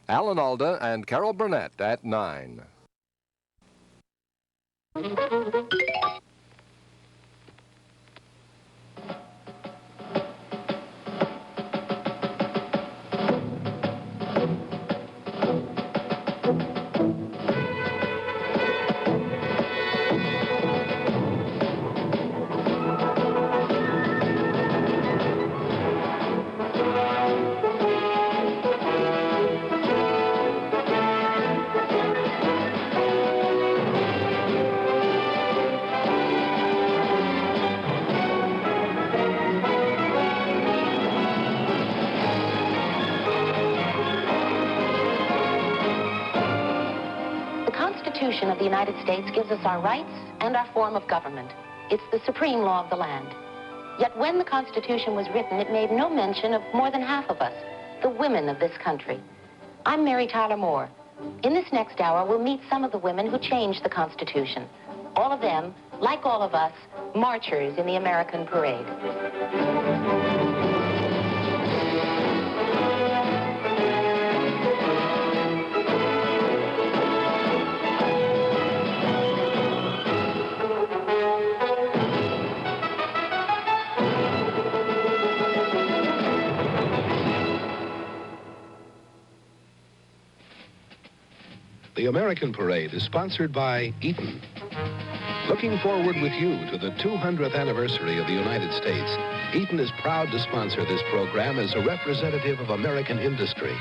Alan Alda and Carol Burnett at 9. The Constitution of the United States gives us our rights and our form of government. It's the supreme law of the land. Yet when the Constitution was written, it made no mention of more than half of us, the women of this country. I'm Mary Tyler Moore. In this next hour, we'll meet some of the women who changed the Constitution. All of them, like all of us, marchers in the American parade. The American Parade is sponsored by Eaton. Looking forward with you to the 200th anniversary of the United States, Eaton is proud to sponsor this program as a representative of American industry.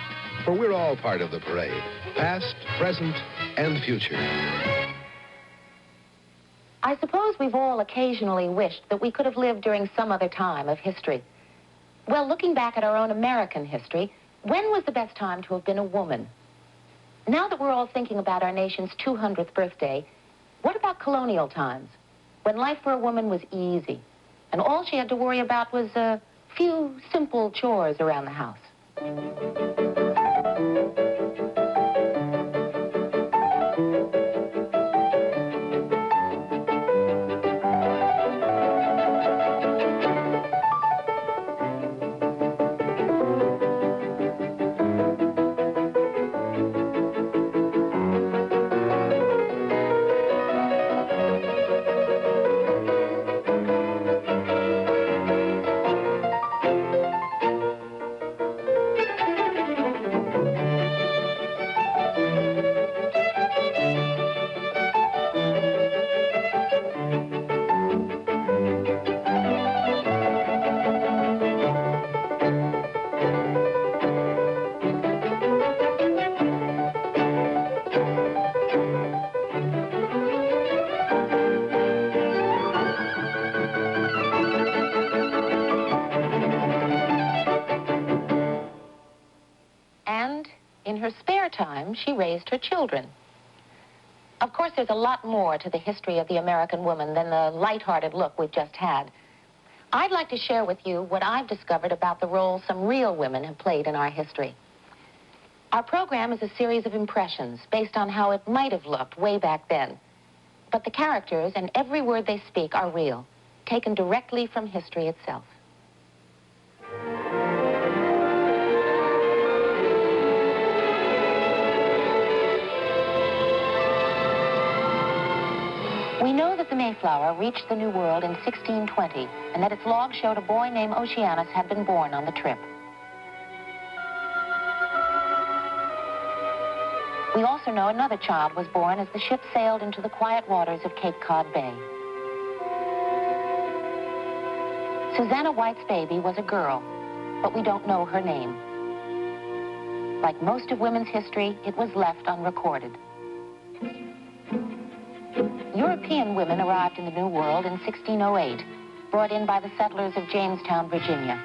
For we're all part of the parade, past, present, and future. I suppose we've all occasionally wished that we could have lived during some other time of history. Well, looking back at our own American history, when was the best time to have been a woman? Now that we're all thinking about our nation's 200th birthday, what about colonial times, when life for a woman was easy, and all she had to worry about was a few simple chores around the house? In her spare time, she raised her children. Of course, there's a lot more to the history of the American woman than the lighthearted look we've just had. I'd like to share with you what I've discovered about the role some real women have played in our history. Our program is a series of impressions based on how it might have looked way back then. But the characters and every word they speak are real, taken directly from history itself. We know that the Mayflower reached the New World in 1620, and that its log showed a boy named Oceanus had been born on the trip. We also know another child was born as the ship sailed into the quiet waters of Cape Cod Bay. Susanna White's baby was a girl, but we don't know her name. Like most of women's history, it was left unrecorded. European women arrived in the New World in 1608, brought in by the settlers of Jamestown, Virginia.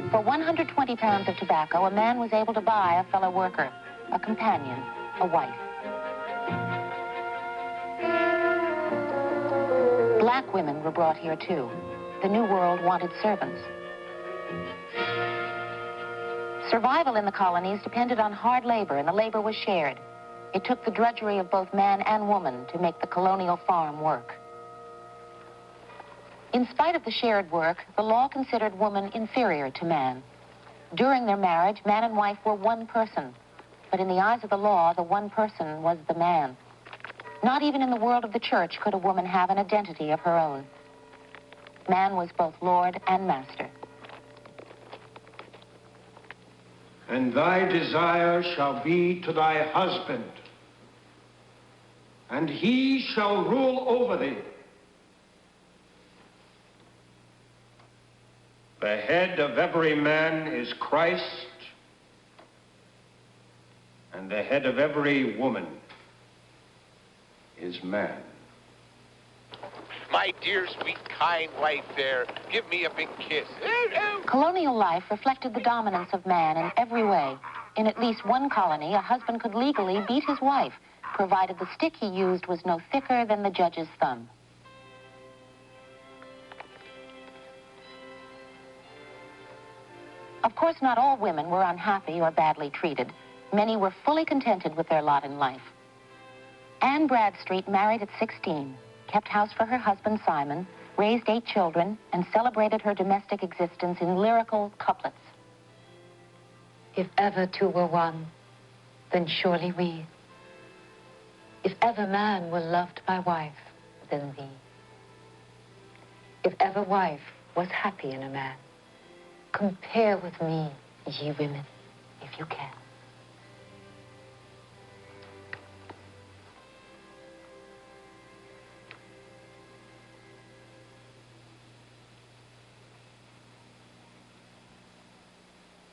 For 120 pounds of tobacco, a man was able to buy a fellow worker, a companion, a wife. Black women were brought here too. The New World wanted servants. Survival in the colonies depended on hard labor, and the labor was shared. It took the drudgery of both man and woman to make the colonial farm work. In spite of the shared work, the law considered woman inferior to man. During their marriage, man and wife were one person. But in the eyes of the law, the one person was the man. Not even in the world of the church could a woman have an identity of her own. Man was both Lord and master. And thy desire shall be to thy husband, and he shall rule over thee. The head of every man is Christ, and the head of every woman is man. My dear, sweet, kind wife there, give me a big kiss. Colonial life reflected the dominance of man in every way. In at least one colony, a husband could legally beat his wife, provided the stick he used was no thicker than the judge's thumb. Of course, not all women were unhappy or badly treated. Many were fully contented with their lot in life. Anne Bradstreet married at 16, kept house for her husband Simon, raised 8 children, and celebrated her domestic existence in lyrical couplets. If ever two were one, then surely we. If ever man were loved by wife, then thee. If ever wife was happy in a man, compare with me, ye women, if you can.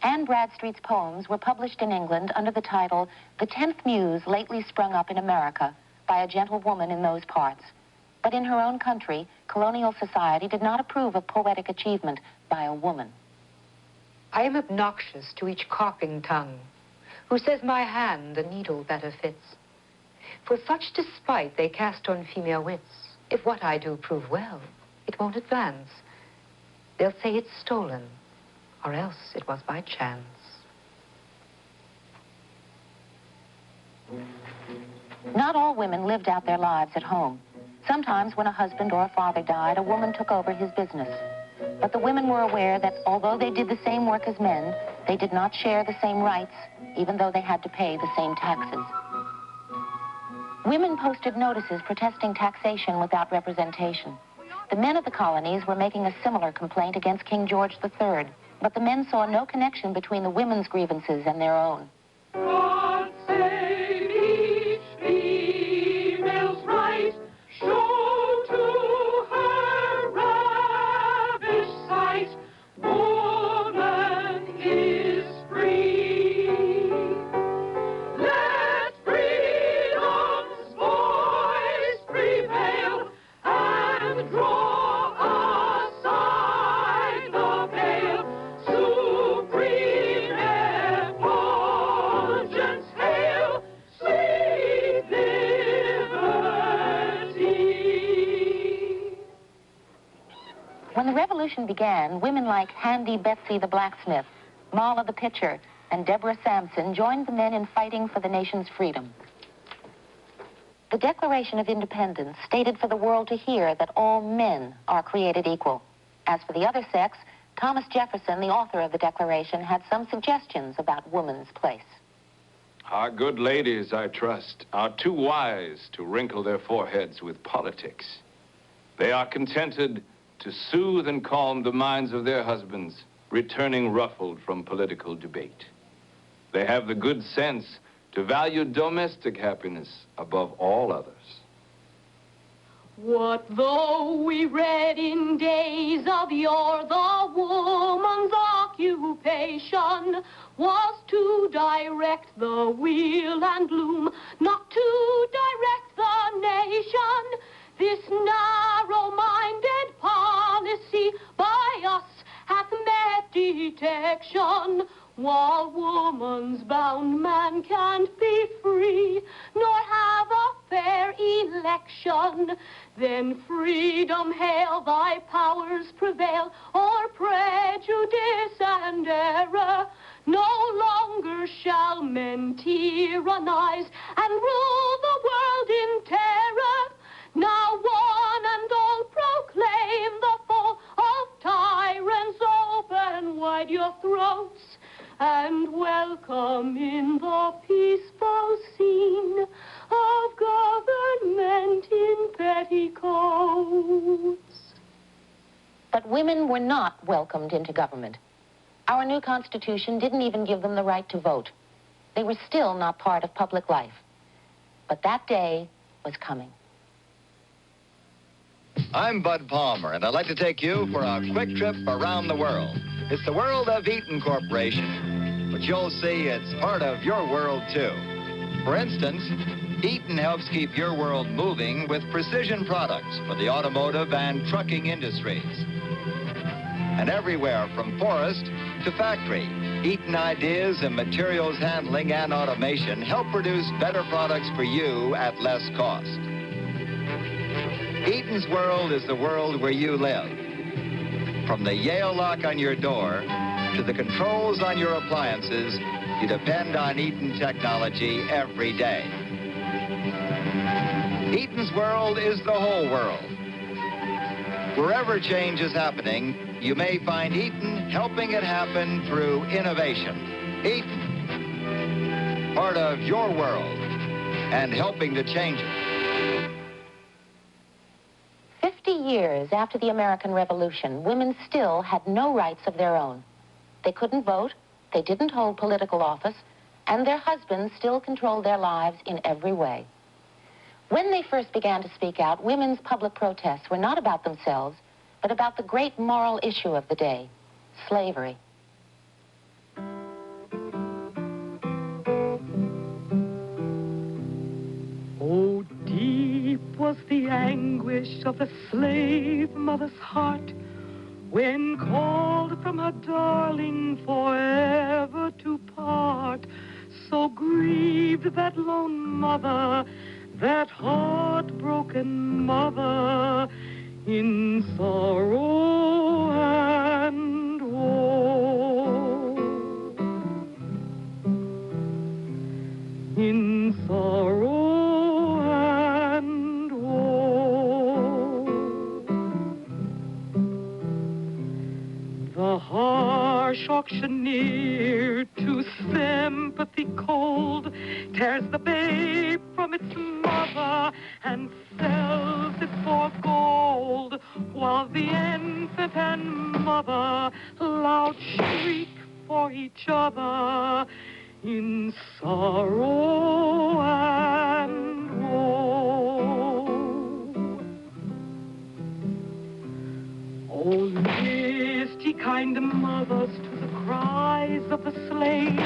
Anne Bradstreet's poems were published in England under the title The 10th Muse Lately Sprung Up in America by a gentlewoman in those parts. But in her own country, colonial society did not approve of poetic achievement by a woman. I am obnoxious to each carping tongue, who says my hand the needle better fits. For such despite they cast on female wits. If what I do prove well, it won't advance. They'll say it's stolen, or else it was by chance. Not all women lived out their lives at home. Sometimes when a husband or a father died, a woman took over his business. But the women were aware that although they did the same work as men, they did not share the same rights, even though they had to pay the same taxes. Women posted notices protesting taxation without representation. The men of the colonies were making a similar complaint against King George III, but the men saw no connection between the women's grievances and their own. God save each female's right, show to her ravished sight, woman is free. Let freedom's voice prevail and draw aside the veil. Supreme effulgence hail, sweet liberty. When the revolution began, women like Handy Betsy the blacksmith, Mala the pitcher, and Deborah Sampson joined the men in fighting for the nation's freedom. The Declaration of Independence stated for the world to hear that all men are created equal. As for the other sex, Thomas Jefferson, the author of the Declaration, had some suggestions about woman's place. Our good ladies, I trust, are too wise to wrinkle their foreheads with politics. They are contented to soothe and calm the minds of their husbands, returning ruffled from political debate. They have the good sense to value domestic happiness above all others. What though we read in days of yore the woman's occupation was to direct the wheel and loom, not to direct the nation. This narrow-minded policy by us hath met detection. While woman's bound, man can't be free, nor have a fair election. Then freedom hail, thy powers prevail, o'er prejudice and error. No longer shall men tyrannize and rule the world in terror. Now one and all proclaim the fall of tyrants, open wide your throats, and welcome in the peaceful scene of government in petticoats. But women were not welcomed into government. Our new Constitution didn't even give them the right to vote. They were still not part of public life. But that day was coming. I'm Bud Palmer, and I'd like to take you for a quick trip around the world. It's the world of Eaton Corporation, but you'll see it's part of your world, too. For instance, Eaton helps keep your world moving with precision products for the automotive and trucking industries. And everywhere from forest to factory, Eaton ideas in materials handling and automation help produce better products for you at less cost. Eaton's world is the world where you live. From the Yale lock on your door to the controls on your appliances, you depend on Eaton technology every day. Eaton's world is the whole world. Wherever change is happening, you may find Eaton helping it happen through innovation. Eaton, part of your world and helping to change it. 50 years after the American Revolution, women still had no rights of their own. They couldn't vote, they didn't hold political office, and their husbands still controlled their lives in every way. When they first began to speak out, women's public protests were not about themselves, but about the great moral issue of the day, slavery. Oh, deep was the anguish of the slave mother's heart when called from her darling forever to part. So grieved that lone mother, that heartbroken mother, in sorrow and woe. In sorrow and woe. The harsh auctioneer, to sympathy cold, tears the babe from its mother and sells it for gold, while the infant and mother loud shriek for each other in sorrow and woe. Oh, list ye kind mothers to the cries of the slave.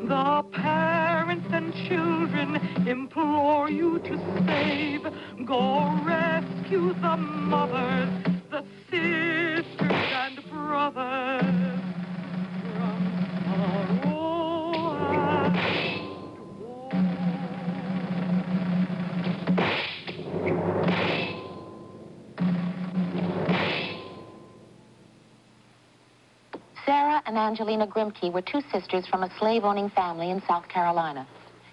The parents and children implore you to save. Go rescue the mothers, the sisters and brothers from sorrow and woe. Sarah and Angelina Grimke were two sisters from a slave-owning family in South Carolina.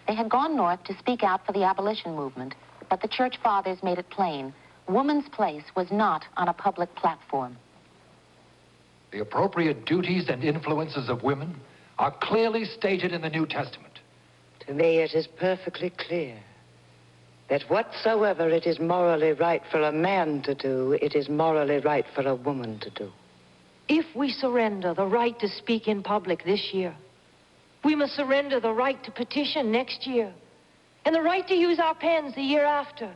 They had gone north to speak out for the abolition movement, but the church fathers made it plain, woman's place was not on a public platform. The appropriate duties and influences of women are clearly stated in the New Testament. To me, it is perfectly clear that whatsoever it is morally right for a man to do, it is morally right for a woman to do. If we surrender the right to speak in public this year, we must surrender the right to petition next year, and the right to use our pens the year after.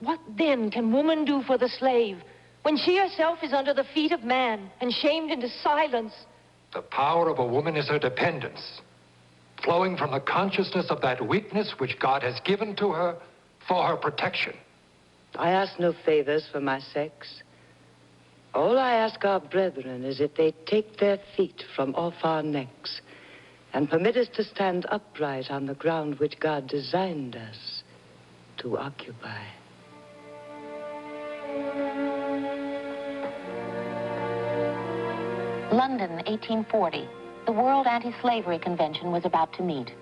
What then can woman do for the slave when she herself is under the feet of man and shamed into silence? The power of a woman is her dependence, flowing from the consciousness of that weakness which God has given to her for her protection. I ask no favors for my sex. All I ask our brethren is that they take their feet from off our necks and permit us to stand upright on the ground which God designed us to occupy. London, 1840. The World Anti-Slavery Convention was about to meet.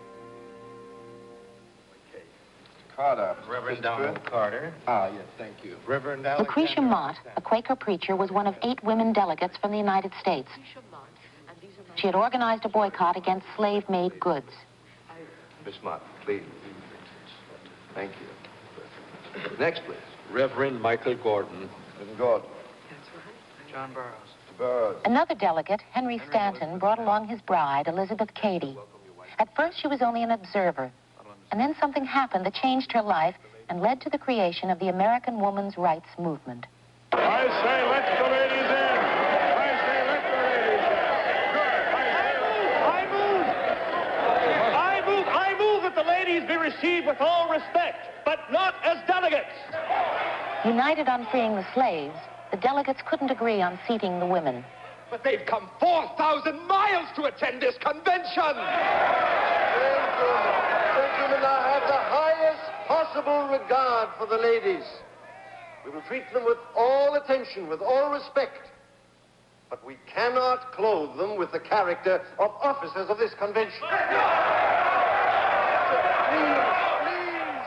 Carter. Reverend Donald Carter. Ah, yes, thank you. Reverend Alexander. Lucretia Mott, a Quaker preacher, was one of 8 women delegates from the United States. She had organized a boycott against slave-made goods. Miss Martin, please. Thank you. Next, please. Reverend Michael Gordon. Gordon. That's right. John Burroughs. Burroughs. Another delegate, Henry Stanton, brought along his bride, Elizabeth Cady. At first, she was only an observer. And then something happened that changed her life and led to the creation of the American women's rights movement. I say, let the ladies in. I say, let the ladies in. I move that the ladies be received with all respect, but not as delegates. United on freeing the slaves, the delegates couldn't agree on seating the women. But they've come 4,000 miles to attend this convention! Gentlemen, I have the highest possible regard for the ladies. We will treat them with all attention, with all respect. But we cannot clothe them with the character of officers of this convention. Please.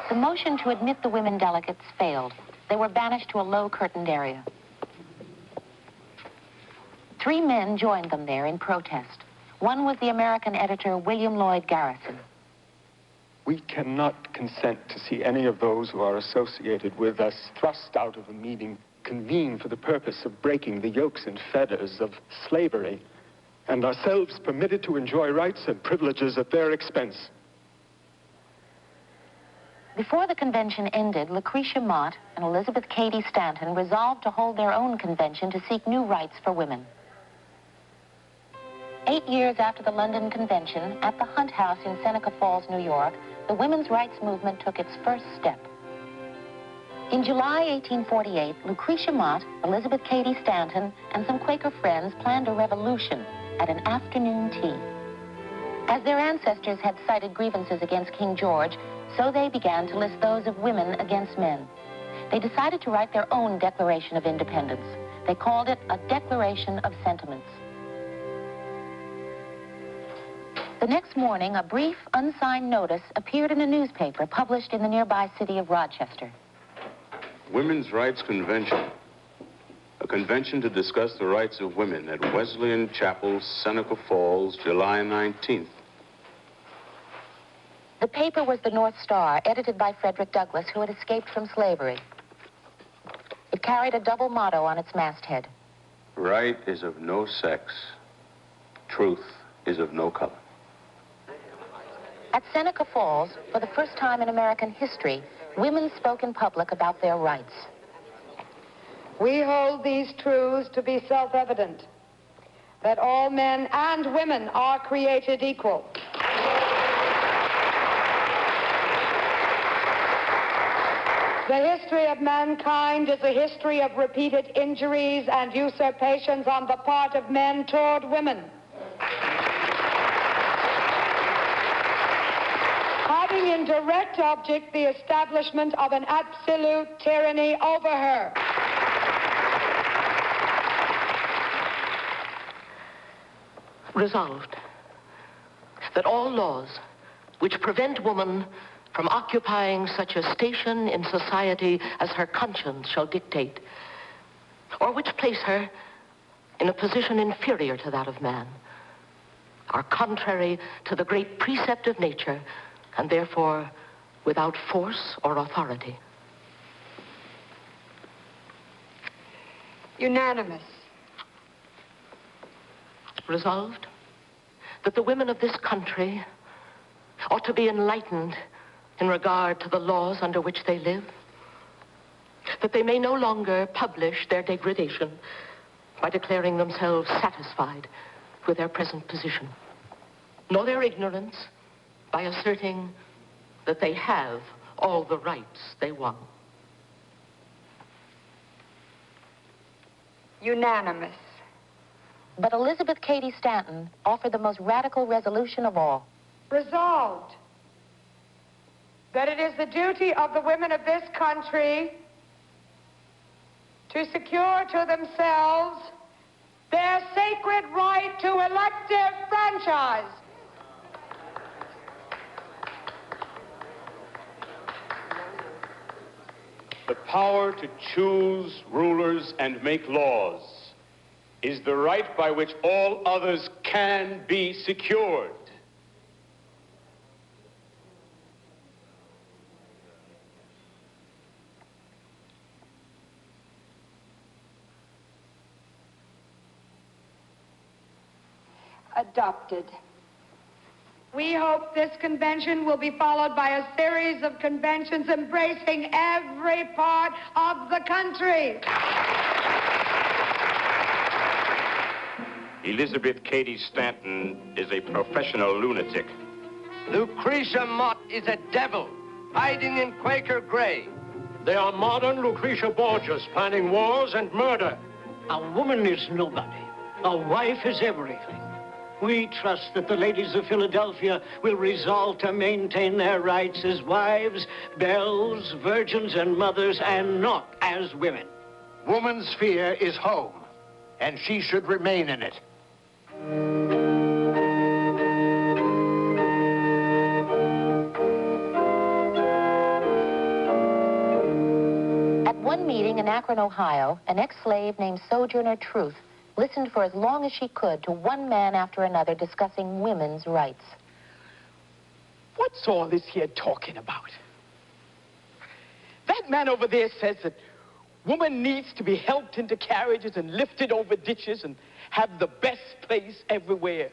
The motion to admit the women delegates failed. They were banished to a low-curtained area. 3 men joined them there in protest. One was the American editor, William Lloyd Garrison. We cannot consent to see any of those who are associated with us thrust out of a meeting convened for the purpose of breaking the yokes and fetters of slavery, and ourselves permitted to enjoy rights and privileges at their expense. Before the convention ended, Lucretia Mott and Elizabeth Cady Stanton resolved to hold their own convention to seek new rights for women. 8 years after the London Convention, at the Hunt House in Seneca Falls, New York, the women's rights movement took its first step. In July 1848, Lucretia Mott, Elizabeth Cady Stanton, and some Quaker friends planned a revolution at an afternoon tea. As their ancestors had cited grievances against King George, so they began to list those of women against men. They decided to write their own Declaration of Independence. They called it a Declaration of Sentiments. The next morning, a brief, unsigned notice appeared in a newspaper published in the nearby city of Rochester. Women's Rights Convention. A convention to discuss the rights of women at Wesleyan Chapel, Seneca Falls, July 19th. The paper was the North Star, edited by Frederick Douglass, who had escaped from slavery. It carried a double motto on its masthead. Right is of no sex. Truth is of no color. At Seneca Falls, for the first time in American history, women spoke in public about their rights. We hold these truths to be self-evident, that all men and women are created equal. The history of mankind is a history of repeated injuries and usurpations on the part of men toward women. Having in direct object the establishment of an absolute tyranny over her. Resolved that all laws which prevent woman from occupying such a station in society as her conscience shall dictate, or which place her in a position inferior to that of man, are contrary to the great precept of nature, and therefore without force or authority. Unanimous. Resolved that the women of this country ought to be enlightened in regard to the laws under which they live, that they may no longer publish their degradation by declaring themselves satisfied with their present position, nor their ignorance by asserting that they have all the rights they want. Unanimous. But Elizabeth Cady Stanton offered the most radical resolution of all. Resolved that it is the duty of the women of this country to secure to themselves their sacred right to elective franchise. The power to choose rulers and make laws is the right by which all others can be secured. Adopted. We hope this convention will be followed by a series of conventions embracing every part of the country. Elizabeth Cady Stanton is a professional lunatic. Lucretia Mott is a devil, hiding in Quaker Gray. They are modern Lucretia Borgias planning wars and murder. A woman is nobody. A wife is everything. We trust that the ladies of Philadelphia will resolve to maintain their rights as wives, belles, virgins, and mothers, and not as women. Woman's sphere is home, and she should remain in it. At one meeting in Akron, Ohio, an ex-slave named Sojourner Truth listened for as long as she could to one man after another discussing women's rights. What's all this here talking about? That man over there says that woman needs to be helped into carriages and lifted over ditches and have the best place everywhere.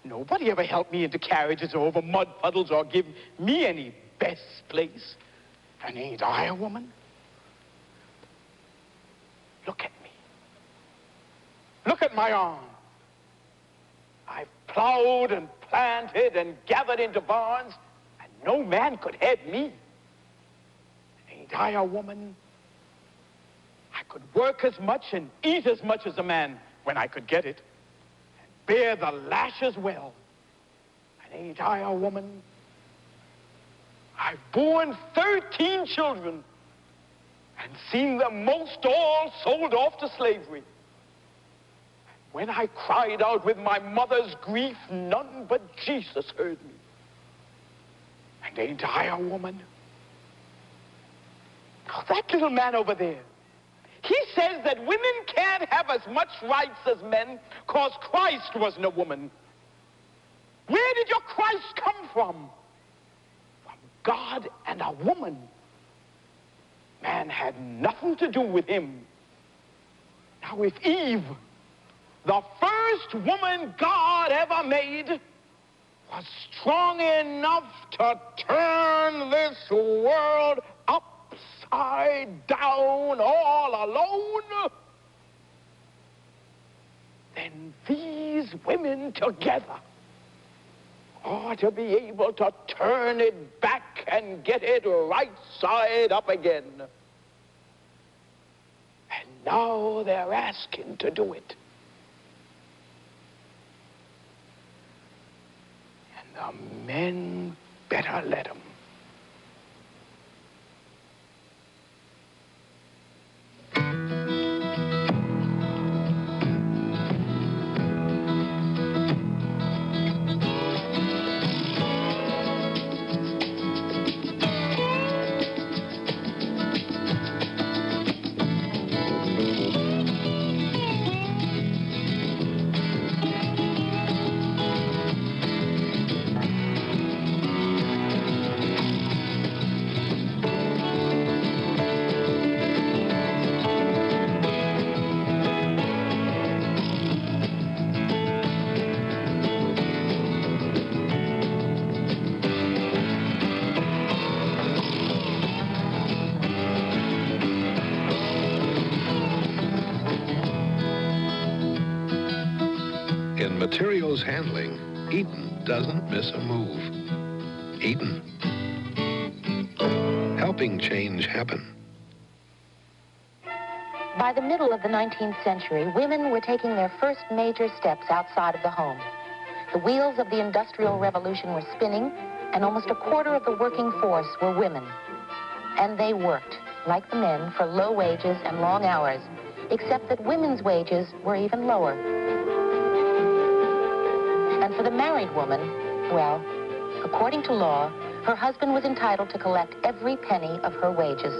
Nobody ever helped me into carriages or over mud puddles or give me any best place. And ain't I a woman? Look at me. Look at my arm. I've plowed and planted and gathered into barns, and no man could head me. Ain't I a woman? I could work as much and eat as much as a man when I could get it, and bear the lash as well. And ain't I a woman? I've borne 13 children and seen them most all sold off to slavery. When I cried out with my mother's grief, none but Jesus heard me. And ain't I a woman? Oh, that little man over there, he says that women can't have as much rights as men because Christ wasn't a woman. Where did your Christ come from? From God and a woman. Man had nothing to do with him. Now, if Eve, the first woman God ever made, was strong enough to turn this world upside down all alone, then these women together ought to be able to turn it back and get it right side up again. And now they're asking to do it. The men better let them. In materials handling, Eaton doesn't miss a move. Eaton. Helping change happen. By the middle of the 19th century, women were taking their first major steps outside of the home. The wheels of the Industrial Revolution were spinning, and almost a quarter of the working force were women. And they worked, like the men, for low wages and long hours, except that women's wages were even lower. And for the married woman, well, according to law, her husband was entitled to collect every penny of her wages.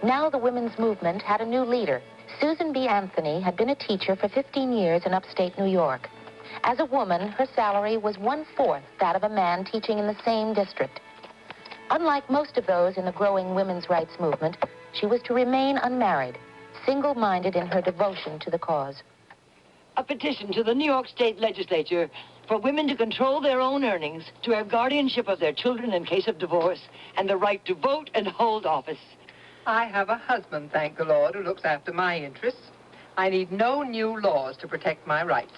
Now the women's movement had a new leader, Susan B. Anthony had been a teacher for 15 years in upstate New York. As a woman, her salary was 1/4 that of a man teaching in the same district. Unlike most of those in the growing women's rights movement, she was to remain unmarried, single-minded in her devotion to the cause. A petition to the New York State Legislature for women to control their own earnings, to have guardianship of their children in case of divorce, and the right to vote and hold office. I have a husband, thank the Lord, who looks after my interests. I need no new laws to protect my rights.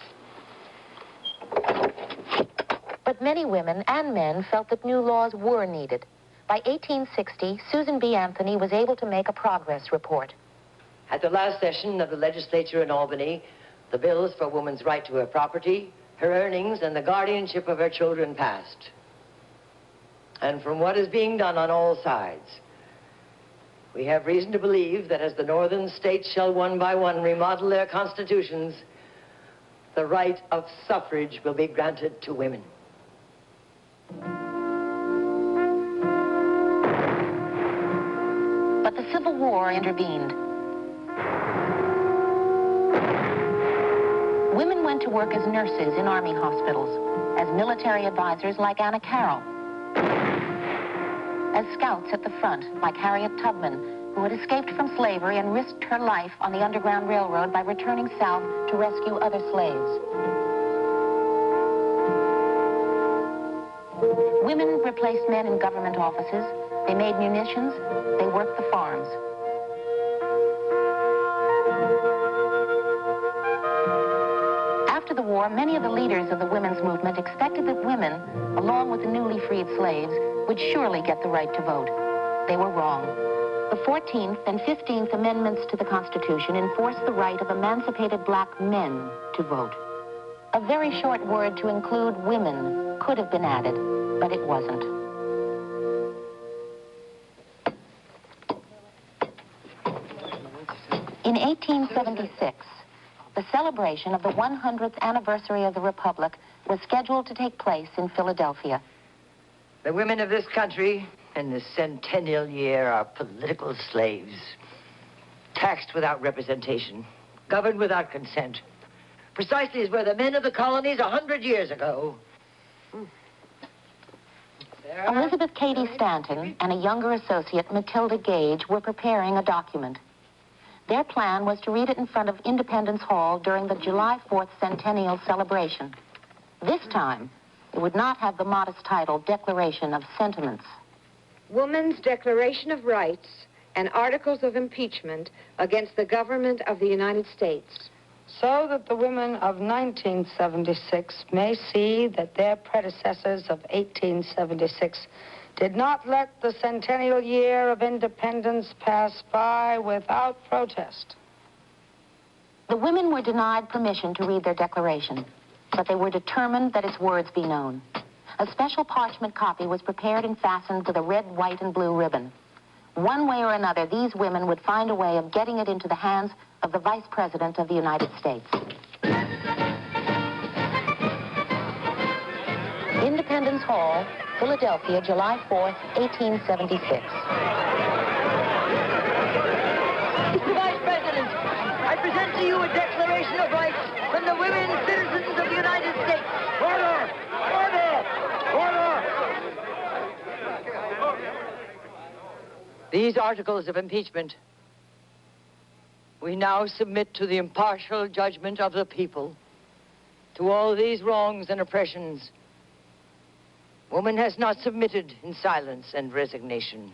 But many women and men felt that new laws were needed. By 1860, Susan B. Anthony was able to make a progress report. At the last session of the legislature in Albany, the bills for women's right to her property, her earnings, and the guardianship of her children passed. And from what is being done on all sides, we have reason to believe that as the northern states shall one by one remodel their constitutions, the right of suffrage will be granted to women. But the Civil War intervened. Women went to work as nurses in Army hospitals, as military advisors like Anna Carroll, as scouts at the front like Harriet Tubman, who had escaped from slavery and risked her life on the Underground Railroad by returning south to rescue other slaves. Women replaced men in government offices. They made munitions. They worked the farms. After the war, many of the leaders of the women's movement expected that women, along with the newly freed slaves, would surely get the right to vote. They were wrong. The 14th and 15th Amendments to the Constitution enforced the right of emancipated black men to vote. A very short word to include women could have been added, but it wasn't. In 1876, the celebration of the 100th anniversary of the Republic was scheduled to take place in Philadelphia. The women of this country in the centennial year are political slaves, taxed without representation, governed without consent, precisely as were the men of the colonies 100 years ago. Elizabeth Cady Stanton and a younger associate, Matilda Gage, were preparing a document. Their plan was to read it in front of Independence Hall during the July 4th centennial celebration. This time, it would not have the modest title, Declaration of Sentiments. Woman's Declaration of Rights and Articles of Impeachment against the government of the United States. So that the women of 1976 may see that their predecessors of 1876 did not let the centennial year of independence pass by without protest. The women were denied permission to read their declaration, but they were determined that its words be known. A special parchment copy was prepared and fastened with a red, white, and blue ribbon. One way or another, these women would find a way of getting it into the hands of the Vice President of the United States. Independence Hall, Philadelphia, July 4th, 1876. Mr. Vice President, I present to you a Declaration of Rights from the women citizens of the United States. Order! Order! Order! These articles of impeachment we now submit to the impartial judgment of the people. To all these wrongs and oppressions, woman has not submitted in silence and resignation.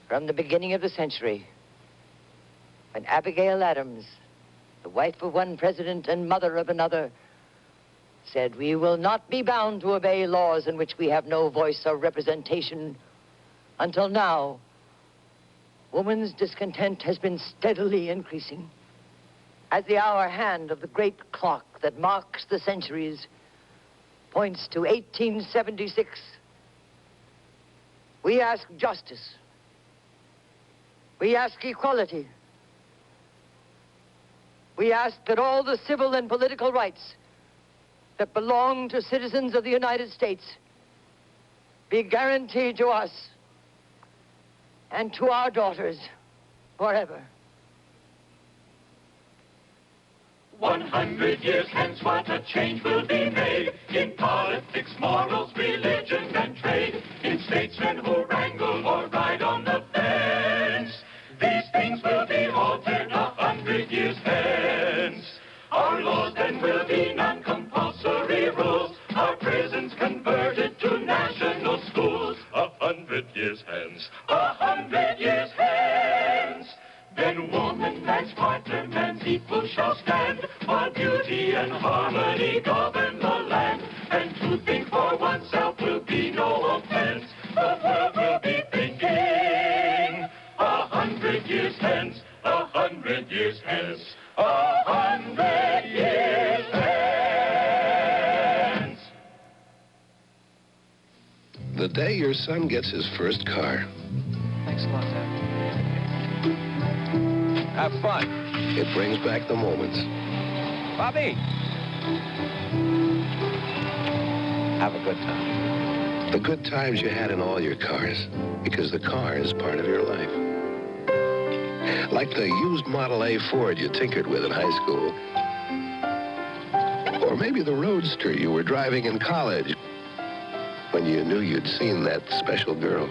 From the beginning of the century, when Abigail Adams, the wife of one president and mother of another, said, "We will not be bound to obey laws in which we have no voice or representation," until now, woman's discontent has been steadily increasing. As the hour hand of the great clock that marks the centuries points to 1876, we ask justice. We ask equality. We ask that all the civil and political rights that belong to citizens of the United States be guaranteed to us and to our daughters forever. 100 years hence, what a change will be made in politics, morals, religion, and trade, in statesmen who wrangle or ride on the fence. These things will be altered 100 years hence. Our laws then will be non-compulsory rules, our prisons converted to national schools. 100 years hence, 100 years hence. Then woman, man's partner, man's equal shall stand, while beauty and harmony govern the land. And to think for oneself will be no offense. The world will be thinking 100 years hence, 100 years hence, 100 years hence. The day your son gets his first car. Thanks a lot, Dad. Have fun. It brings back the moments. Bobby! Have a good time. The good times you had in all your cars, because the car is part of your life. Like the used Model A Ford you tinkered with in high school. Or maybe the Roadster you were driving in college when you knew you'd seen that special girl.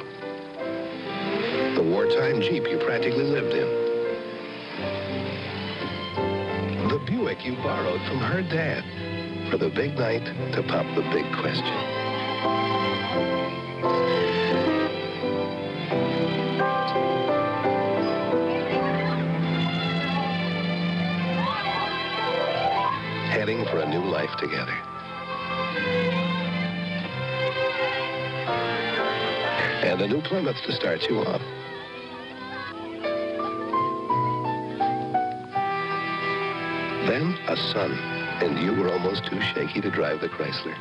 The wartime Jeep you practically lived in. The Buick you borrowed from her dad for the big night to pop the big question. Heading for a new life together. And a new Plymouth to start you off. Then a son, and you were almost too shaky to drive the Chrysler.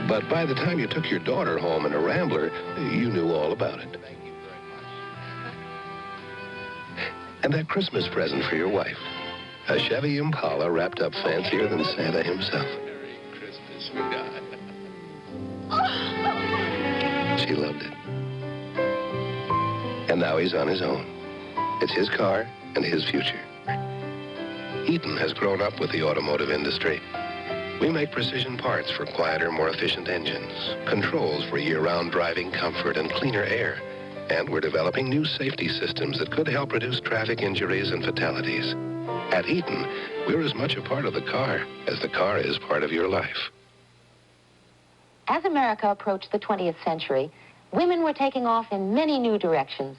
But by the time you took your daughter home in a Rambler, you knew all about it. And that Christmas present for your wife, a Chevy Impala wrapped up fancier than Santa himself. Merry Christmas, sweetheart. She loved it. And now he's on his own. It's his car and his future. Eaton has grown up with the automotive industry. We make precision parts for quieter, more efficient engines, controls for year-round driving comfort and cleaner air, and we're developing new safety systems that could help reduce traffic injuries and fatalities. At Eaton, we're as much a part of the car as the car is part of your life. As America approached the 20th century, women were taking off in many new directions.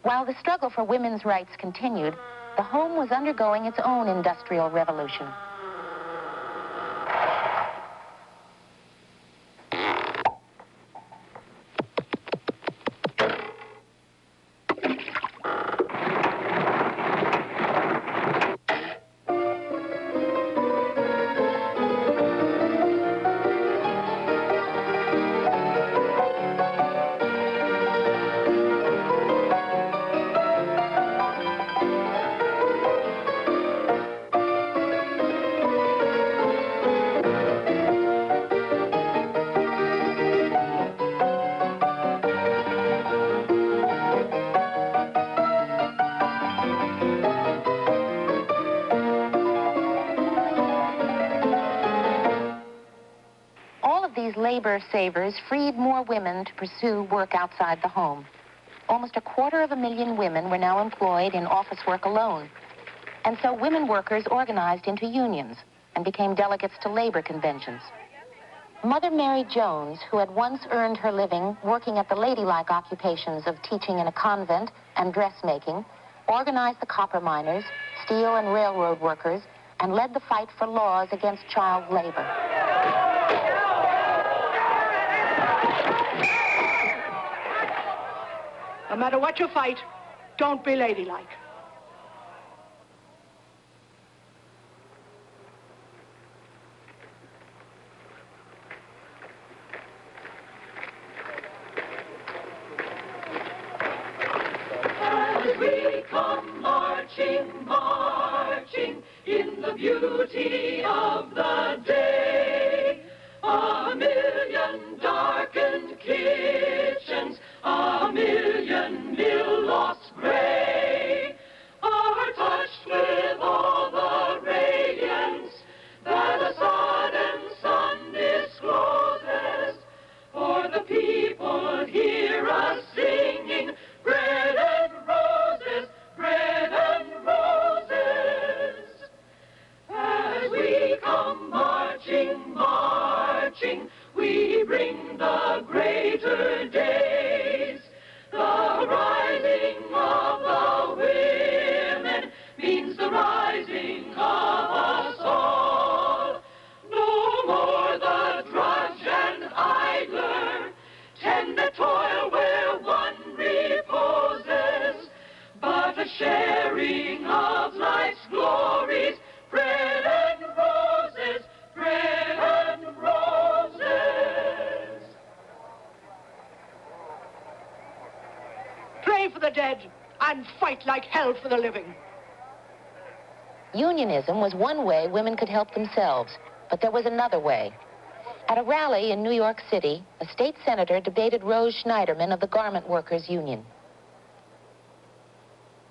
While the struggle for women's rights continued, the home was undergoing its own industrial revolution. Labor savers freed more women to pursue work outside the home. Almost 250,000 women were now employed in office work alone. And so women workers organized into unions and became delegates to labor conventions. Mother Mary Jones, who had once earned her living working at the ladylike occupations of teaching in a convent and dressmaking, organized the copper miners, steel and railroad workers, and led the fight for laws against child labor. No matter what you fight, don't be ladylike. As we come marching, marching in the beauty of the day, a million darkened kitchens, a million mill-lofts gray, are touched with all the radiance that a sudden sun discloses. For the people hear us singing, bread and roses, bread and roses. As we come marching, marching, we bring the greater days. The rising of the women means the rising of us all. No more the drudge and idler, tend the toil where one reposes, but a sharing of life's glories, bread and roses, bread and roses. Pray for the dead and fight like hell for the living. Unionism was one way women could help themselves, but there was another way. At a rally in New York City, a state senator debated Rose Schneiderman of the Garment Workers Union.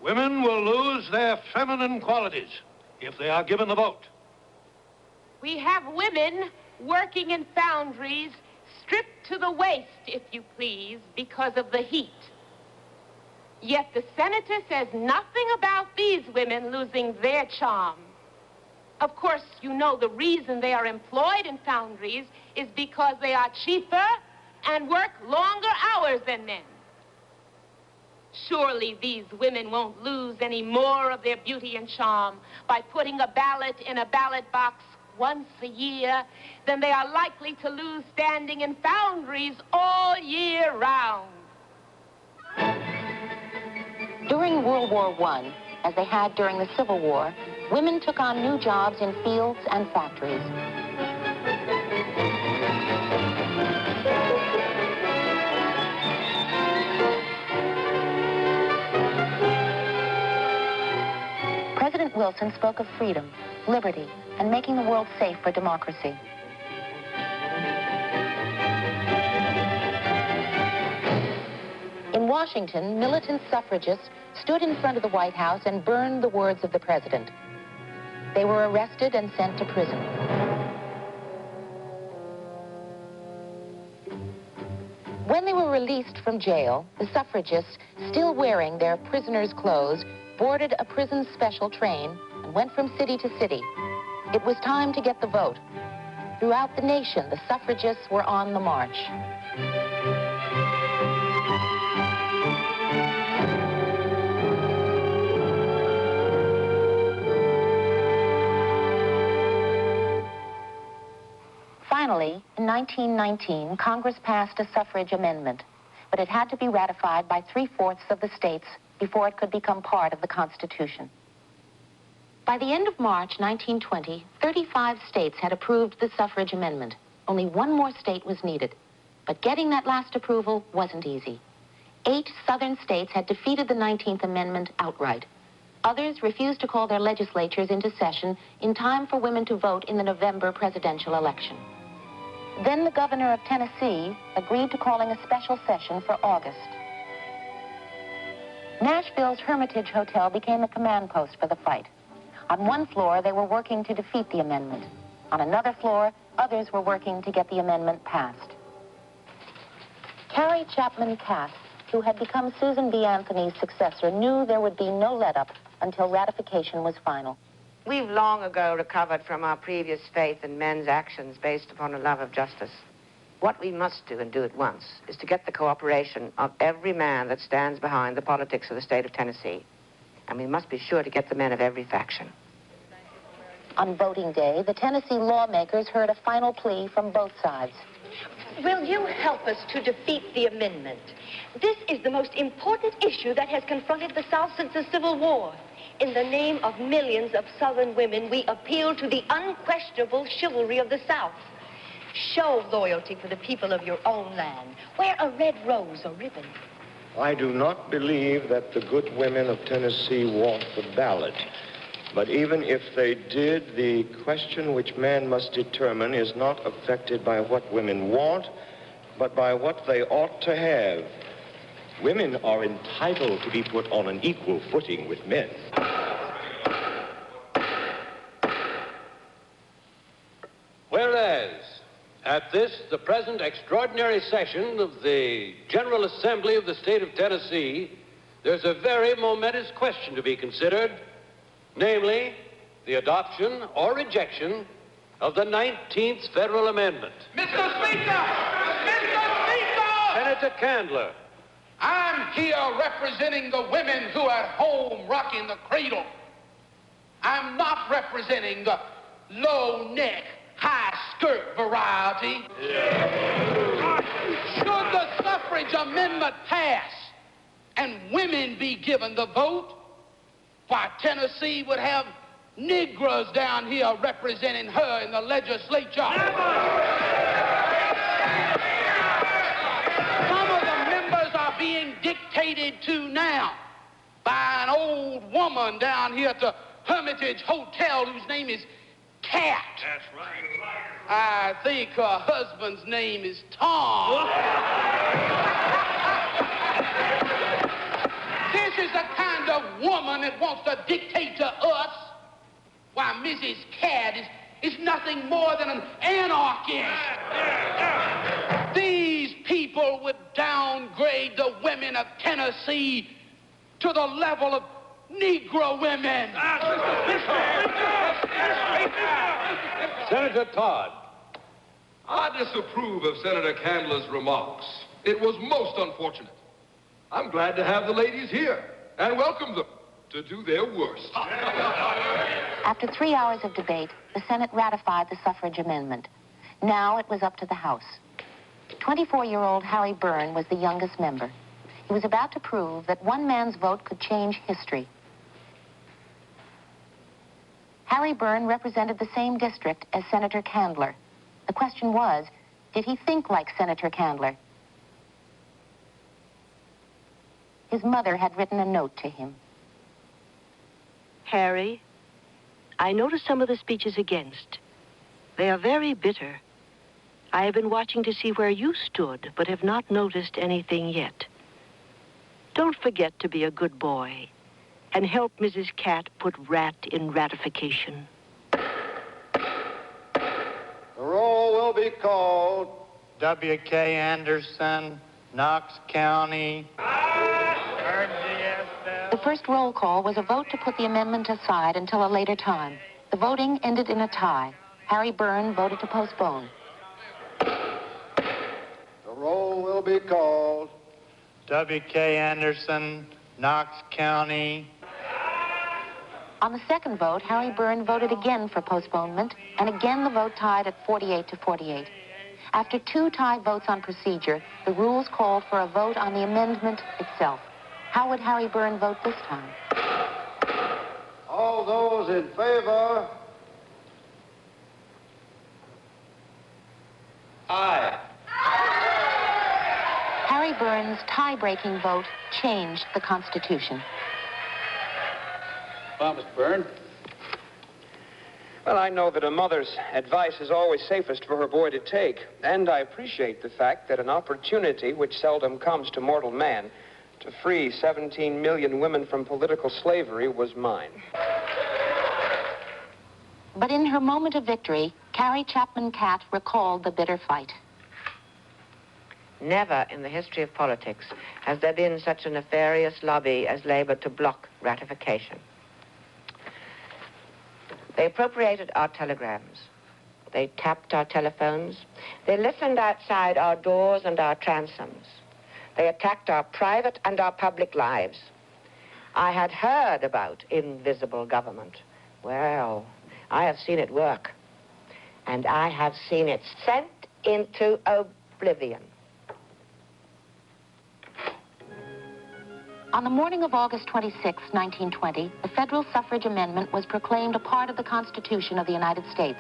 Women will lose their feminine qualities if they are given the vote. We have women working in foundries stripped to the waist, if you please, because of the heat. Yet the senator says nothing about these women losing their charm. Of course, you know the reason they are employed in foundries is because they are cheaper and work longer hours than men. Surely these women won't lose any more of their beauty and charm by putting a ballot in a ballot box once a year than they are likely to lose standing in foundries all year round. During World War I, as they had during the Civil War, women took on new jobs in fields and factories. President Wilson spoke of freedom, liberty, and making the world safe for democracy. In Washington, militant suffragists stood in front of the White House and burned the words of the president. They were arrested and sent to prison. When they were released from jail, the suffragists, still wearing their prisoners' clothes, boarded a prison special train and went from city to city. It was time to get the vote. Throughout the nation, the suffragists were on the march. Finally, in 1919, Congress passed a suffrage amendment, but it had to be ratified by 3/4 of the states before it could become part of the Constitution. By the end of March 1920, 35 states had approved the suffrage amendment. Only one more state was needed, but getting that last approval wasn't easy. 8 southern states had defeated the 19th Amendment outright. Others refused to call their legislatures into session in time for women to vote in the November presidential election. Then the governor of Tennessee agreed to calling a special session for August. Nashville's Hermitage Hotel became a command post for the fight. On one floor, they were working to defeat the amendment. On another floor, others were working to get the amendment passed. Carrie Chapman Cass, who had become Susan B. Anthony's successor, knew there would be no let-up until ratification was final. We've long ago recovered from our previous faith in men's actions based upon a love of justice. What we must do, and do at once, is to get the cooperation of every man that stands behind the politics of the state of Tennessee. And we must be sure to get the men of every faction. On voting day, the Tennessee lawmakers heard a final plea from both sides. Will you help us to defeat the amendment? This is the most important issue that has confronted the South since the Civil War. In the name of millions of Southern women, we appeal to the unquestionable chivalry of the South. Show loyalty for the people of your own land. Wear a red rose or ribbon. I do not believe that the good women of Tennessee want the ballot. But even if they did, the question which man must determine is not affected by what women want, but by what they ought to have. Women are entitled to be put on an equal footing with men. Whereas, at this, the present extraordinary session of the General Assembly of the State of Tennessee, there's a very momentous question to be considered, namely, the adoption or rejection of the 19th Federal Amendment. Mr. Speaker! Mr. Speaker! Senator Candler. I'm here representing the women who are at home rocking the cradle. I'm not representing the low-neck, high-skirt variety. Should the suffrage amendment pass and women be given the vote, why, Tennessee would have Negroes down here representing her in the legislature. Some of the members are being dictated to now by an old woman down here at the Hermitage Hotel whose name is Cat. That's right. I think her husband's name is Tom. This is the kind of woman that wants to dictate to us. Why, Mrs. Cat is nothing more than an anarchist. These people would downgrade the women of Tennessee to the level of Negro women. Senator Todd. I disapprove of Senator Candler's remarks. It was most unfortunate. I'm glad to have the ladies here and welcome them to do their worst. After 3 hours of debate, the Senate ratified the suffrage amendment. Now it was up to the House. 24-year-old Harry Byrne was the youngest member. He was about to prove that one man's vote could change history. Harry Byrne represented the same district as Senator Candler. The question was, did he think like Senator Candler? His mother had written a note to him. Harry, I noticed some of the speeches against. They are very bitter. I have been watching to see where you stood, but have not noticed anything yet. Don't forget to be a good boy and help Mrs. Cat put rat in ratification. The roll will be called. W.K. Anderson, Knox County. The first roll call was a vote to put the amendment aside until a later time. The voting ended in a tie. Harry Byrne voted to postpone. The roll will be called. W.K. Anderson, Knox County. On the second vote, Harry Byrne voted again for postponement, and again the vote tied at 48 to 48. After 2 tie votes on procedure, the rules called for a vote on the amendment itself. How would Harry Byrne vote this time? All those in favor? Aye. Harry Byrne's tie-breaking vote changed the Constitution. Well, Mr. Byrne. Well, I know that a mother's advice is always safest for her boy to take, and I appreciate the fact that an opportunity which seldom comes to mortal man to free 17 million women from political slavery was mine. But in her moment of victory, Carrie Chapman Catt recalled the bitter fight. Never in the history of politics has there been such a nefarious lobby as Labor to block ratification. They appropriated our telegrams. They tapped our telephones. They listened outside our doors and our transoms. They attacked our private and our public lives. I had heard about invisible government. Well, I have seen it work. And I have seen it sent into oblivion. On the morning of August 26, 1920, the federal suffrage amendment was proclaimed a part of the Constitution of the United States.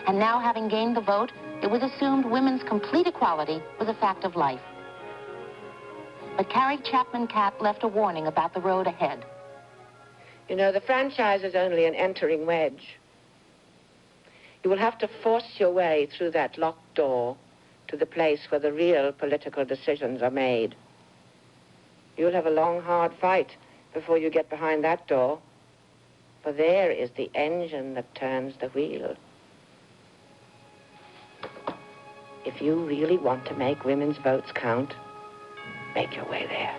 And now, having gained the vote, it was assumed women's complete equality was a fact of life. But Carrie Chapman Catt left a warning about the road ahead. You know, the franchise is only an entering wedge. You will have to force your way through that locked door to the place where the real political decisions are made. You'll have a long, hard fight before you get behind that door, for there is the engine that turns the wheel. If you really want to make women's votes count, make your way there.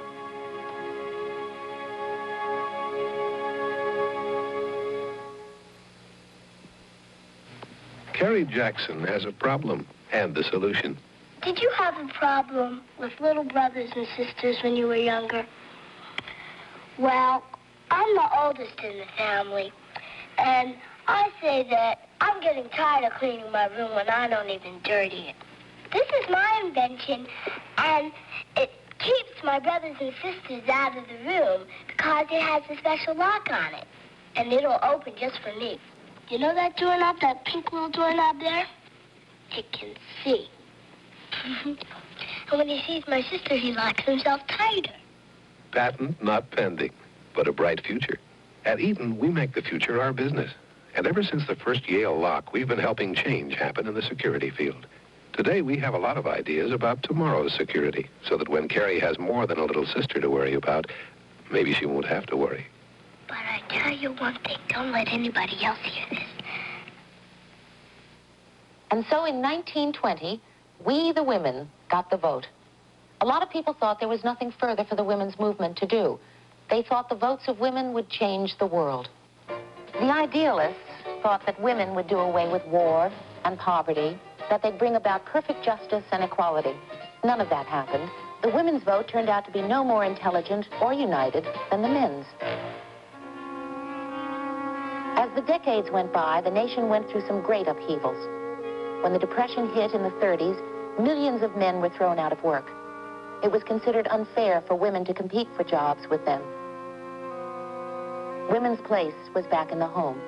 Carrie Jackson has a problem and the solution. Did you have a problem with little brothers and sisters when you were younger? Well, I'm the oldest in the family, and I say that I'm getting tired of cleaning my room when I don't even dirty it. This is my invention, and it keeps my brothers and sisters out of the room because it has a special lock on it, and it'll open just for me. You know that doorknob, that pink little doorknob there? It can see. And when he sees my sister, he locks himself tighter. Patent not pending, but a bright future. At Eaton, we make the future our business. And ever since the first Yale lock, we've been helping change happen in the security field. Today, we have a lot of ideas about tomorrow's security, so that when Carrie has more than a little sister to worry about, maybe she won't have to worry. But I tell you one thing, don't let anybody else hear this. And so in 1920, we, the women, got the vote. A lot of people thought there was nothing further for the women's movement to do. They thought the votes of women would change the world. The idealists thought that women would do away with war and poverty, that they'd bring about perfect justice and equality. None of that happened. The women's vote turned out to be no more intelligent or united than the men's. As the decades went by, the nation went through some great upheavals. When the Depression hit in the 30s, millions of men were thrown out of work. It was considered unfair for women to compete for jobs with them. Women's place was back in the home.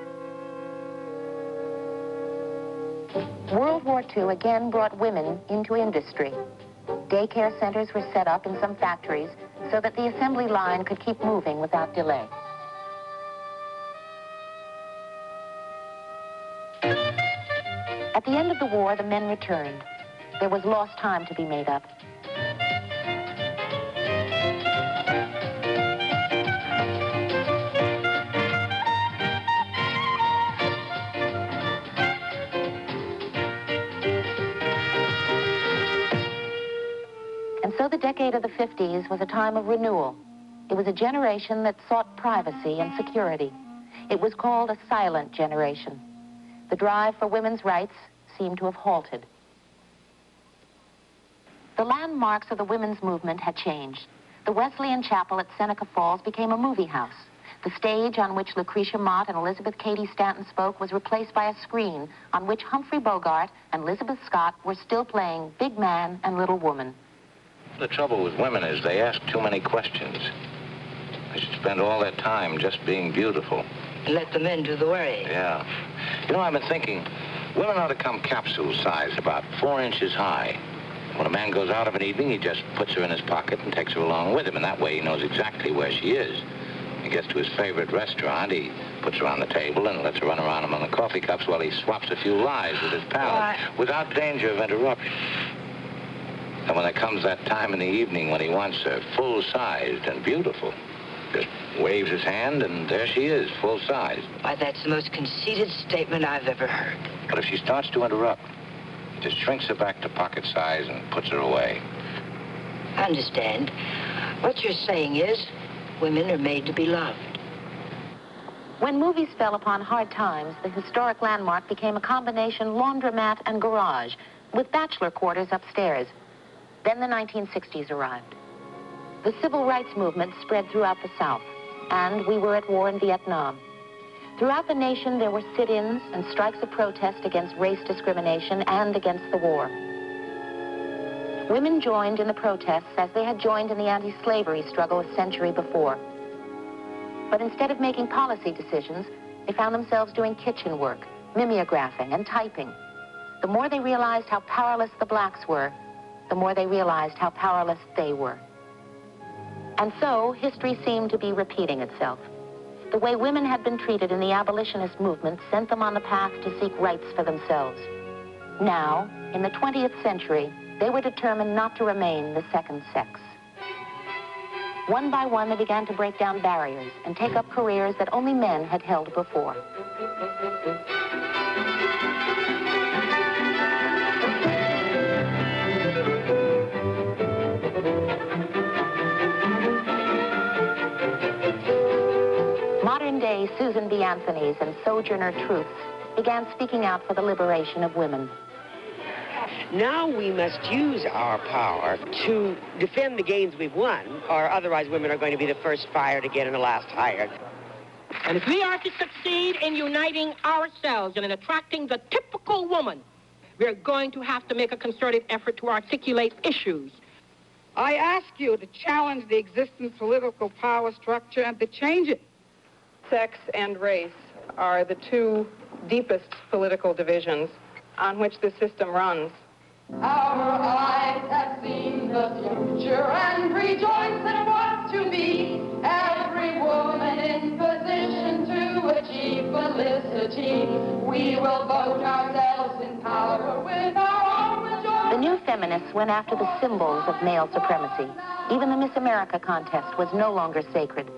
World War II again brought women into industry. Daycare centers were set up in some factories so that the assembly line could keep moving without delay. At the end of the war, the men returned. There was lost time to be made up. And so the decade of the 50s was a time of renewal. It was a generation that sought privacy and security. It was called a silent generation. The drive for women's rights seemed to have halted. The landmarks of the women's movement had changed. The Wesleyan Chapel at Seneca Falls became a movie house. The stage on which Lucretia Mott and Elizabeth Cady Stanton spoke was replaced by a screen on which Humphrey Bogart and Elizabeth Scott were still playing Big Man and Little Woman. The trouble with women is they ask too many questions. They should spend all their time just being beautiful. Let the men do the worrying. Yeah. You know, I've been thinking, women ought to come capsule size, about 4 inches high. When a man goes out of an evening, he just puts her in his pocket and takes her along with him, and that way he knows exactly where she is. He gets to his favorite restaurant, he puts her on the table and lets her run around among the coffee cups while he swaps a few lies with his pal, without danger of interruption. And when there comes that time in the evening when he wants her full-sized and beautiful, just waves his hand, and there she is, full-size. Why, that's the most conceited statement I've ever heard. But if she starts to interrupt, he just shrinks her back to pocket size and puts her away. I understand. What you're saying is, women are made to be loved. When movies fell upon hard times, the historic landmark became a combination laundromat and garage, with bachelor quarters upstairs. Then the 1960s arrived. The civil rights movement spread throughout the South, and we were at war in Vietnam. Throughout the nation, there were sit-ins and strikes of protest against race discrimination and against the war. Women joined in the protests as they had joined in the anti-slavery struggle a century before. But instead of making policy decisions, they found themselves doing kitchen work, mimeographing, and typing. The more they realized how powerless the blacks were, the more they realized how powerless they were. And so, history seemed to be repeating itself. The way women had been treated in the abolitionist movement sent them on the path to seek rights for themselves. Now, in the 20th century, they were determined not to remain the second sex. One by one, they began to break down barriers and take up careers that only men had held before. Modern-day Susan B. Anthony's and Sojourner Truths began speaking out for the liberation of women. Now we must use our power to defend the gains we've won, or otherwise women are going to be the first fired again and the last hired. And if we are to succeed in uniting ourselves and in attracting the typical woman, we're going to have to make a concerted effort to articulate issues. I ask you to challenge the existing political power structure and to change it. Sex and race are the two deepest political divisions on which the system runs. Our eyes have seen the future and rejoice in what's to be. Every woman in position to achieve felicity. We will vote ourselves in power with our own majority. The new feminists went after the symbols of male supremacy. Even the Miss America contest was no longer sacred.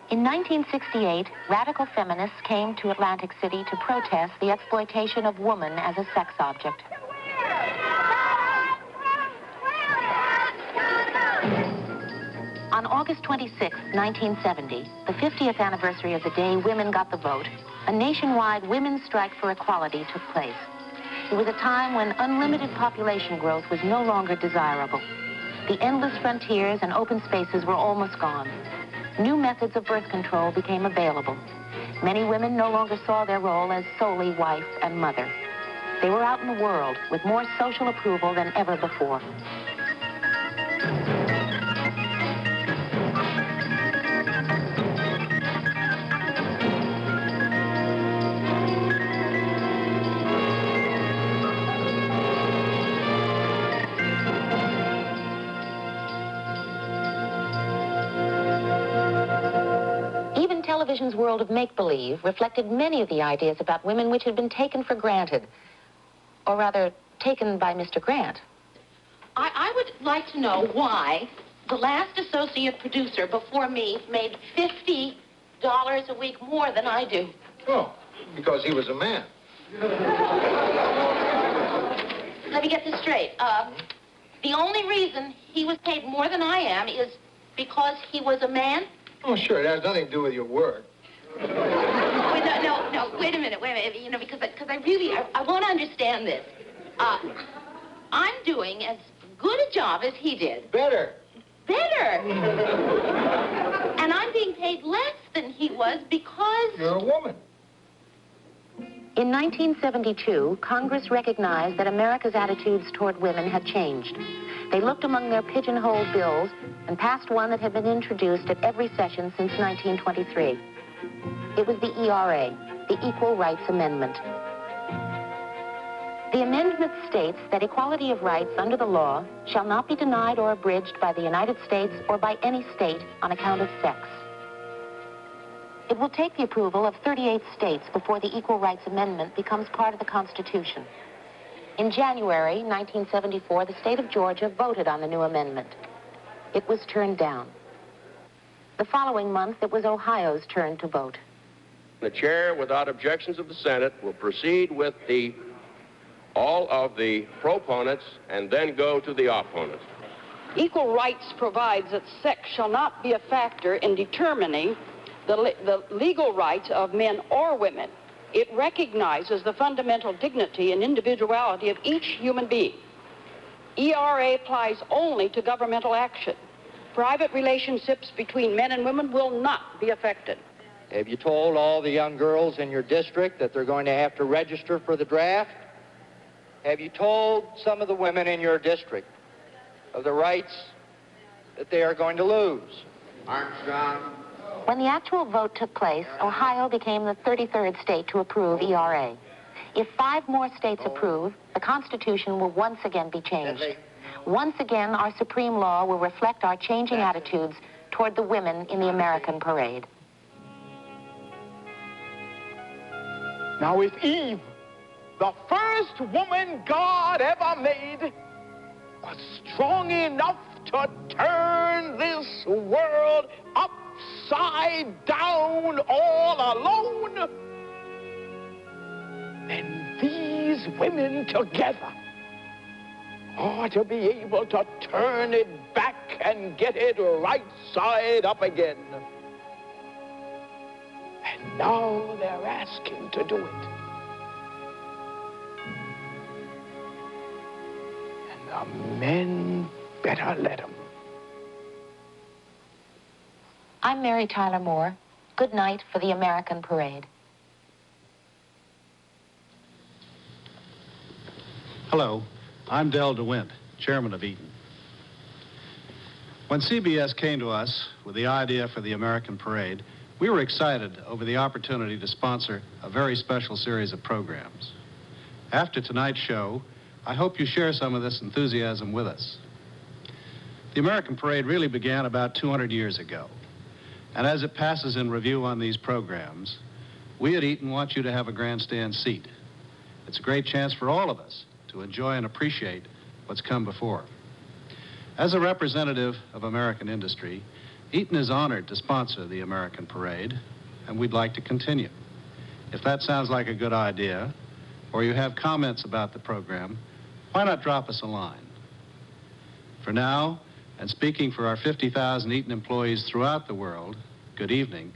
In 1968, radical feminists came to Atlantic City to protest the exploitation of woman as a sex object. On August 26, 1970, the 50th anniversary of the day women got the vote, a nationwide women's strike for equality took place. It was a time when unlimited population growth was no longer desirable. The endless frontiers and open spaces were almost gone. New methods of birth control became available. Many women no longer saw their role as solely wife and mother. They were out in the world with more social approval than ever before. Television's world of make-believe reflected many of the ideas about women which had been taken for granted, or rather, taken by Mr. Grant. I would like to know why the last associate producer before me made $50 a week more than I do. Oh, because he was a man. Let me get this straight. The only reason he was paid more than I am is because he was a man? Oh, sure, it has nothing to do with your work. Wait, no, wait a minute, you know, because I want to understand this. I'm doing as good a job as he did. Better. And I'm being paid less than he was because... You're a woman. In 1972, Congress recognized that America's attitudes toward women had changed. They looked among their pigeonholed bills and passed one that had been introduced at every session since 1923. It was the ERA, the Equal Rights Amendment. The amendment states that equality of rights under the law shall not be denied or abridged by the United States or by any state on account of sex. It will take the approval of 38 states before the Equal Rights Amendment becomes part of the Constitution. In January 1974, the state of Georgia voted on the new amendment. It was turned down. The following month, it was Ohio's turn to vote. The chair, without objections of the Senate, will proceed with all of the proponents and then go to the opponents. Equal rights provides that sex shall not be a factor in determining the legal rights of men or women. It recognizes the fundamental dignity and individuality of each human being. ERA applies only to governmental action. Private relationships between men and women will not be affected. Have you told all the young girls in your district that they're going to have to register for the draft? Have you told some of the women in your district of the rights that they are going to lose? Armstrong. When the actual vote took place, Ohio became the 33rd state to approve ERA. If 5 more states approve, the Constitution will once again be changed. Once again, our supreme law will reflect our changing attitudes toward the women in the American parade. Now, if Eve, the first woman God ever made, was strong enough to turn this world upside down all alone, then these women together ought to be able to turn it back and get it right side up again. And now they're asking to do it. And the men better let them. I'm Mary Tyler Moore. Good night for the American parade. Hello, I'm Del DeWint, chairman of Eaton. When CBS came to us with the idea for the American parade, we were excited over the opportunity to sponsor a very special series of programs. After tonight's show, I hope you share some of this enthusiasm with us. The American parade really began about 200 years ago. And as it passes in review on these programs, we at Eaton want you to have a grandstand seat. It's a great chance for all of us to enjoy and appreciate what's come before. As a representative of American industry, Eaton is honored to sponsor the American parade, and we'd like to continue. If that sounds like a good idea, or you have comments about the program, why not drop us a line? For now, and speaking for our 50,000 Eaton employees throughout the world, good evening,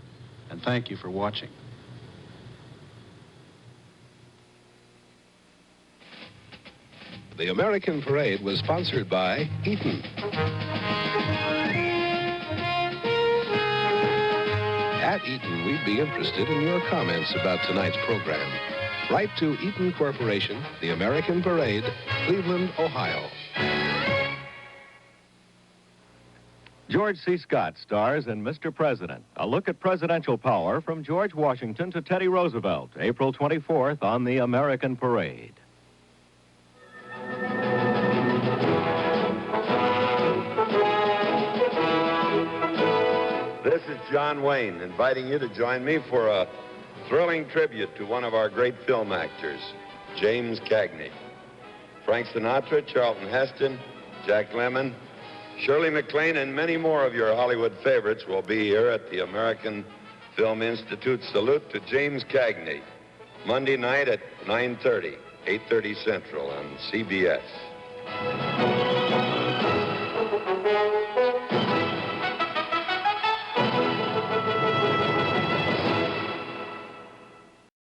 and thank you for watching. The American parade was sponsored by Eaton. At Eaton, we'd be interested in your comments about tonight's program. Write to Eaton Corporation, The American Parade, Cleveland, Ohio. George C. Scott stars in Mr. President, a look at presidential power from George Washington to Teddy Roosevelt, April 24th on The American Parade. This is John Wayne, inviting you to join me for a thrilling tribute to one of our great film actors, James Cagney. Frank Sinatra, Charlton Heston, Jack Lemmon, Shirley MacLaine, and many more of your Hollywood favorites will be here at the American Film Institute Salute to James Cagney, Monday night at 9:30, 8:30 Central on CBS.